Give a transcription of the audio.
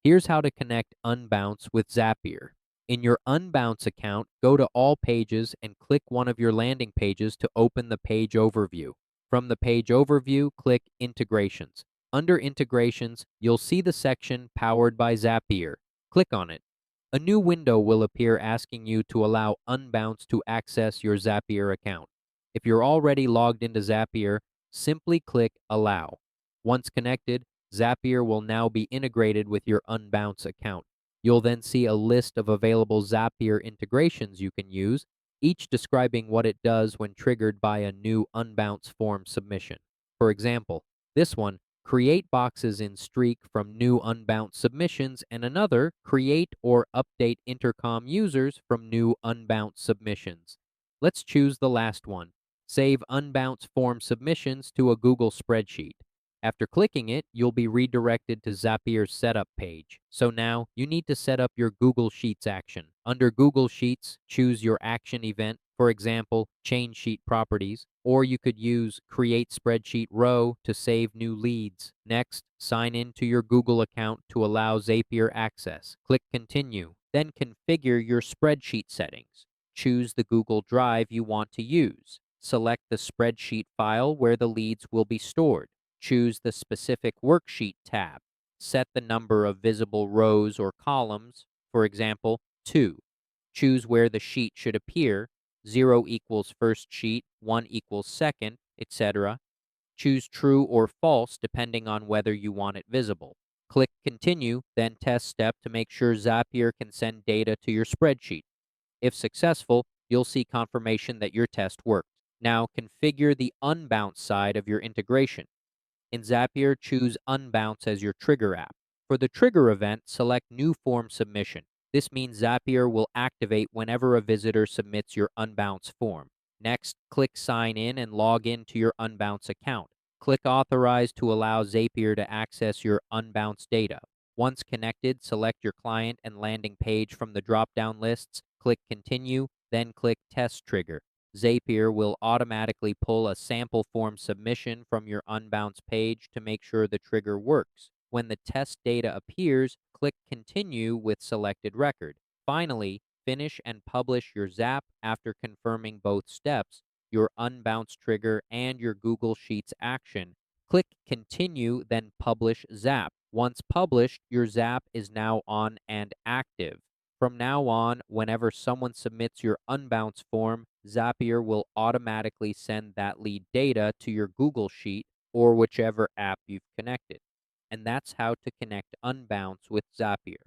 Here's how to connect Unbounce with Zapier. In your Unbounce account, go to All Pages and click one of your landing pages to open the page overview. From the page overview, click Integrations. Under Integrations, you'll see the section Powered by Zapier. Click on it. A new window will appear asking you to allow Unbounce to access your Zapier account. If you're already logged into Zapier, simply click Allow. Once connected, Zapier will now be integrated with your Unbounce account. You'll then see a list of available Zapier integrations you can use, each describing what it does when triggered by a new Unbounce form submission. For example, this one, create boxes in Streak from new Unbounce submissions, and another, create or update intercom users from new Unbounce submissions. Let's choose the last one. Save Unbounce form submissions to a Google spreadsheet. After clicking it, you'll be redirected to Zapier's setup page. So now, you need to set up your Google Sheets action. Under Google Sheets, choose your action event, for example, change sheet properties, or you could use Create Spreadsheet Row to save new leads. Next, sign in to your Google account to allow Zapier access. Click Continue. Then configure your spreadsheet settings. Choose the Google Drive you want to use. Select the spreadsheet file where the leads will be stored. Choose the specific Worksheet tab. Set the number of visible rows or columns, for example, 2. Choose where the sheet should appear, 0 equals first sheet, 1 equals second, etc. Choose true or false depending on whether you want it visible. Click Continue, then Test Step to make sure Zapier can send data to your spreadsheet. If successful, you'll see confirmation that your test worked. Now configure the Unbounce side of your integration. In Zapier, choose Unbounce as your trigger app. For the trigger event, select New Form Submission. This means Zapier will activate whenever a visitor submits your Unbounce form. Next, click Sign In and log in to your Unbounce account. Click Authorize to allow Zapier to access your Unbounce data. Once connected, select your client and landing page from the drop-down lists, click Continue, then click Test Trigger. Zapier will automatically pull a sample form submission from your Unbounce page to make sure the trigger works. When the test data appears, click Continue with selected record. Finally, finish and publish your Zap after confirming both steps, your Unbounce trigger and your Google Sheets action. Click Continue, then Publish Zap. Once published, your Zap is now on and active. From now on, whenever someone submits your Unbounce form, Zapier will automatically send that lead data to your Google Sheet or whichever app you've connected. And that's how to connect Unbounce with Zapier.